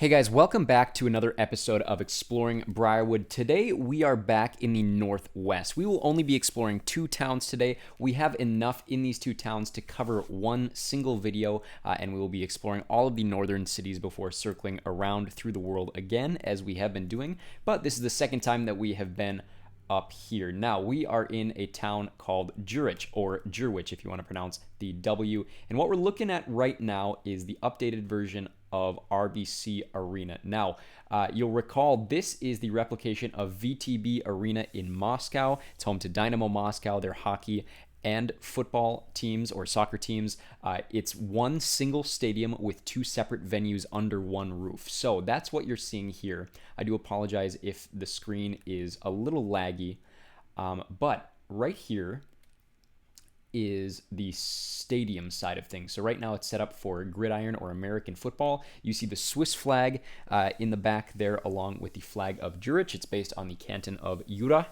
Hey guys, welcome back to another episode of Exploring Briarwood. Today we are back in the Northwest. We will only be exploring two towns today. We have enough in these two towns to cover one single video, and we will be exploring all of the northern cities before circling around through the world again, as we have been doing. But this is the second time that we have been up here. Now, we are in a town called Jurich, or Jurwich if you want to pronounce the W. And what we're looking at right now is the updated version of RBC Arena. Now, you'll recall this is the replication of VTB Arena in Moscow. It's home to Dynamo Moscow, their hockey and football teams or soccer teams. It's one single stadium with two separate venues under one roof. So that's what you're seeing here. I do apologize if the screen is a little laggy, but right here is the stadium side of things. So right now it's set up for gridiron or American football. You see the Swiss flag in the back there along with the flag of Jurich. It's based on the canton of Jura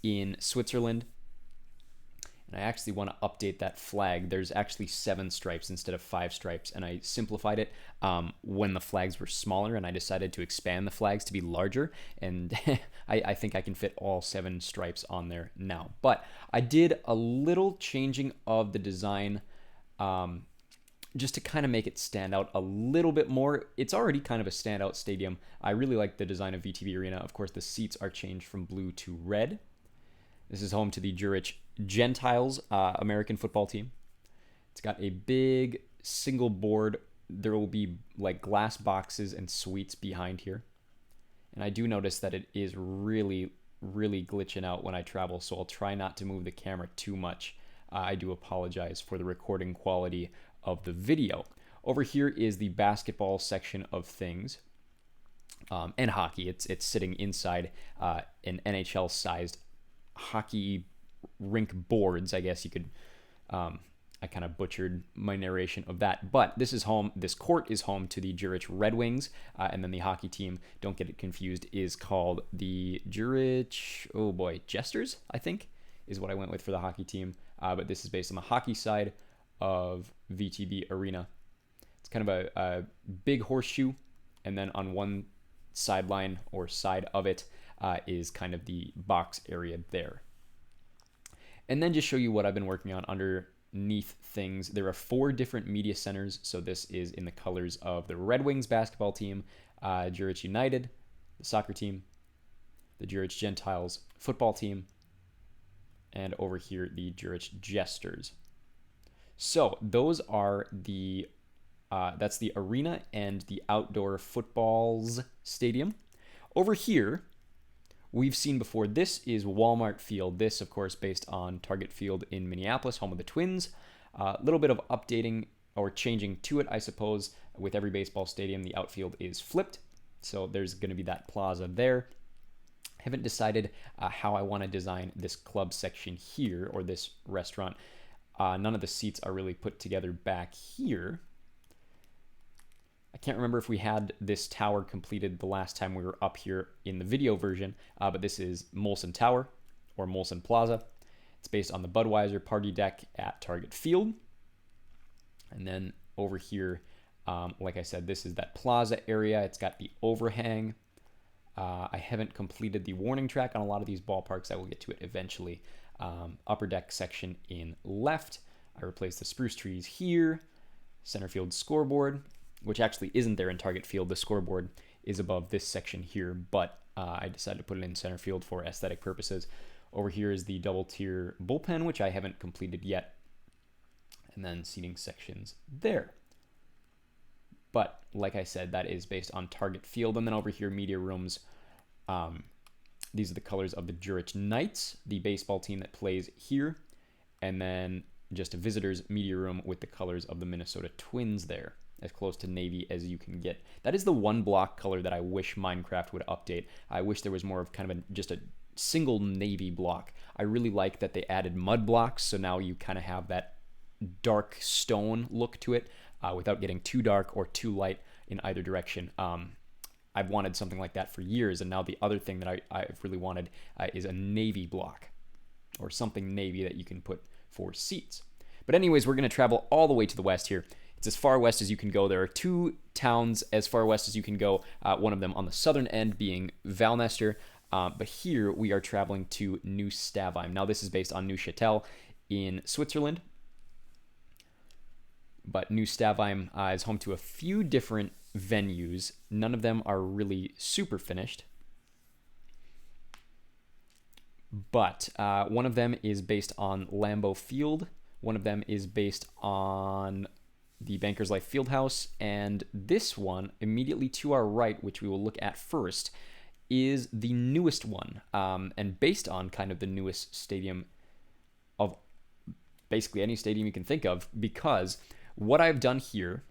in Switzerland. And I actually want to update that flag. There's actually 7 stripes instead of 5 stripes, and I simplified it when the flags were smaller, and I decided to expand the flags to be larger, and I think I can fit all 7 stripes on there now. But I did a little changing of the design just to kind of make it stand out a little bit more. It's already kind of a standout stadium. I really like the design of VTB Arena. Of course, the seats are changed from blue to red. This is home to the Jurich Gentiles American football team. It's got a big single board. There will be like glass boxes and suites behind here. And I do notice that it is really glitching out when I travel, so I'll try not to move the camera too much. I do apologize for the recording quality of the video. Over here is the basketball section of things. And hockey. It's sitting inside an NHL-sized hockey rink boards, I guess you could. I kind of butchered my narration of that, but this court is home to the Jurich Red Wings, and then the hockey team, don't get it confused, is called the Jurich, Jesters, I think, is what I went with for the hockey team, but this is based on the hockey side of VTB Arena. It's kind of a big horseshoe, and then on one sideline or side of it is kind of the box area there. And then just show you what I've been working on underneath things. There are 4 different media centers. So this is in the colors of the Red Wings basketball team, Jurich United, the soccer team, the Jurich Gentiles football team, and over here, the Jurich Jesters. So those are that's the arena and the outdoor footballs stadium. Over here, we've seen before, this is Walmart Field. This, of course, based on Target Field in Minneapolis, home of the Twins. A little bit of updating or changing to it, I suppose. With every baseball stadium, the outfield is flipped. So there's going to be that plaza there. Haven't decided how I want to design this club section here, or this restaurant. None of the seats are really put together back here. I can't remember if we had this tower completed the last time we were up here in the video version, but this is Molson Tower, or Molson Plaza. It's based on the Budweiser party deck at Target Field. And then over here, like I said, this is that plaza area. It's got the overhang. I haven't completed the warning track on a lot of these ballparks. I will get to it eventually. Upper deck section in left. I replaced the spruce trees here. Center field scoreboard, which actually isn't there in Target Field. The scoreboard is above this section here, but I decided to put it in center field for aesthetic purposes. Over here is the double tier bullpen, which I haven't completed yet. And then seating sections there. But like I said, that is based on Target Field. And then over here, media rooms. These are the colors of the Jurich Knights, the baseball team that plays here. And then just a visitor's media room with the colors of the Minnesota Twins there, as close to navy as you can get. That is the one block color that I wish Minecraft would update. I wish there was more of kind of just a single navy block. I really like that they added mud blocks, so now you kind of have that dark stone look to it without getting too dark or too light in either direction. I've wanted something like that for years, and now the other thing that I've really wanted is a navy block, or something navy that you can put for seats. But anyways, we're going to travel all the way to the west here. It's as far west as you can go. There are two towns as far west as you can go. One of them on the southern end being Valnester. But here we are traveling to New Stavheim. Now this is based on Neuchâtel in Switzerland. But New Stavheim is home to a few different venues. None of them are really super finished. But one of them is based on Lambeau Field. One of them is based on the Bankers Life Fieldhouse. And this one, immediately to our right, which we will look at first, is the newest one. And based on kind of the newest stadium of basically any stadium you can think of. Because what I've done here,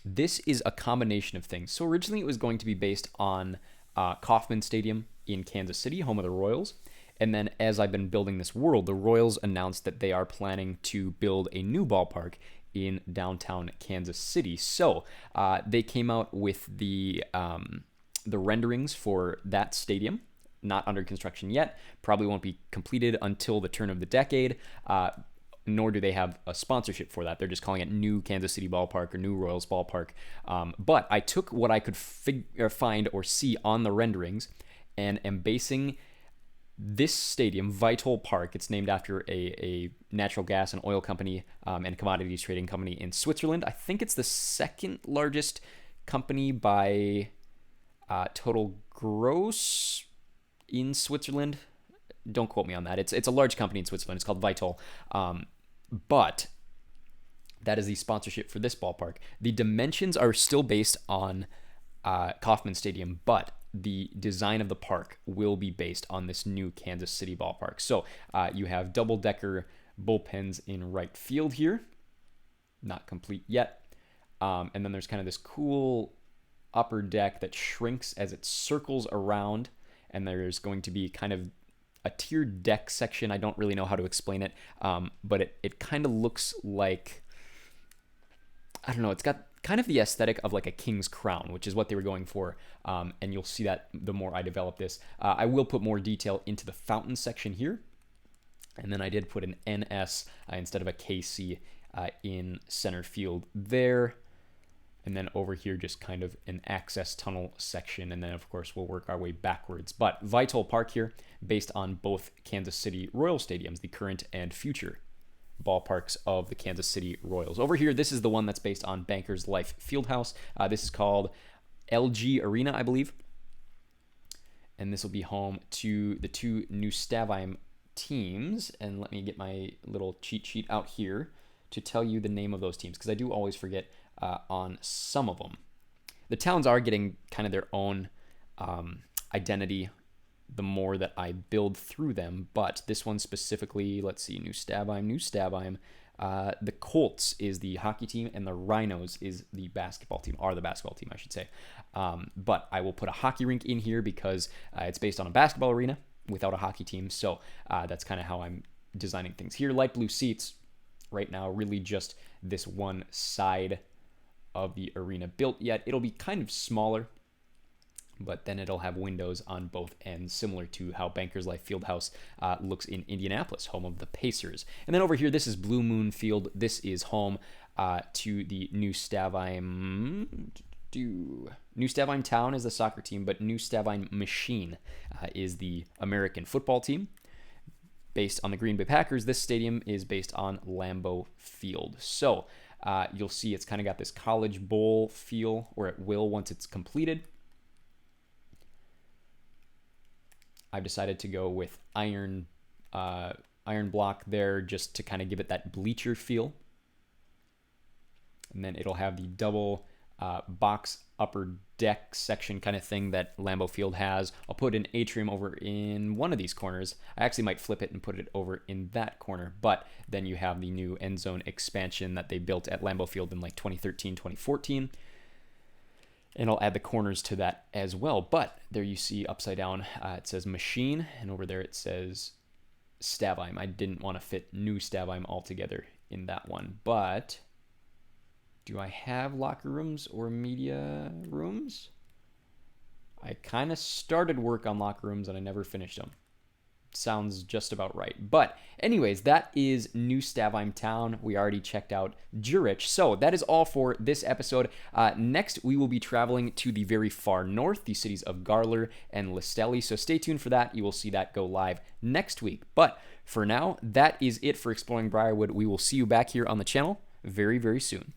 this is a combination of things. So originally it was going to be based on Kauffman Stadium in Kansas City, home of the Royals. And then as I've been building this world, the Royals announced that they are planning to build a new ballpark in downtown Kansas City. So they came out with the renderings for that stadium, not under construction yet, probably won't be completed until the turn of the decade, nor do they have a sponsorship for that. They're just calling it New Kansas City Ballpark or New Royals Ballpark. But I took what I could find or see on the renderings and am basing this stadium, Vitol Park. It's named after a natural gas and oil company and commodities trading company in Switzerland. I think it's the second largest company by total gross in Switzerland. Don't quote me on that. It's a large company in Switzerland. It's called Vitol. But that is the sponsorship for this ballpark. The dimensions are still based on Kauffman Stadium, but the design of the park will be based on this new Kansas City ballpark. So you have double-decker bullpens in right field here. Not complete yet. And then there's kind of this cool upper deck that shrinks as it circles around. And there's going to be kind of a tiered deck section. I don't really know how to explain it, but it kind of looks like, I don't know, it's got kind of the aesthetic of like a king's crown, which is what they were going for, and you'll see that the more I develop this. I will put more detail into the fountain section here, and then I did put an NS instead of a KC in center field there. And then over here, just kind of an access tunnel section. And then, of course, we'll work our way backwards. But Vitol Park here, based on both Kansas City Royal stadiums, the current and future ballparks of the Kansas City Royals. Over here, this is the one that's based on Bankers Life Fieldhouse. This is called LG Arena, I believe. And this will be home to the two New Stavheim teams. And let me get my little cheat sheet out here to tell you the name of those teams, because I do always forget on some of them. The towns are getting kind of their own identity the more that I build through them, but this one specifically, let's see, New Stavheim. The Colts is the hockey team, and the Rhinos is the basketball team, I should say. But I will put a hockey rink in here because it's based on a basketball arena without a hockey team, so that's kind of how I'm designing things here. Light blue seats right now, really just this one side of the arena built yet. It'll be kind of smaller, but then it'll have windows on both ends, similar to how Bankers Life Fieldhouse looks in Indianapolis, home of the Pacers. And then over here, this is Blue Moon Field. This is home to the New Stavheim. New Stavheim Town is the soccer team, but New Stavheim Machine is the American football team. Based on the Green Bay Packers, this stadium is based on Lambeau Field. So you'll see it's kind of got this college bowl feel, or it will once it's completed. I've decided to go with iron block there just to kind of give it that bleacher feel. And then it'll have the double box upper deck section kind of thing that Lambeau Field has. I'll put an atrium over in one of these corners. I actually might flip it and put it over in that corner, but then you have the new end zone expansion that they built at Lambeau Field in like 2013, 2014. And I'll add the corners to that as well. But there you see upside down, it says Machine, and over there it says Stavheim. I didn't want to fit New Stavheim altogether in that one. But do I have locker rooms or media rooms? I kind of started work on locker rooms and I never finished them. sounds just about right. But anyways, that is New Stavheim town. We already checked out Zurich. So that is all for this episode. Next, we will be traveling to the very far north, the cities of Garler and Listelli. So stay tuned for that. You will see that go live next week. But for now, that is it for Exploring Briarwood. We will see you back here on the channel very, very soon.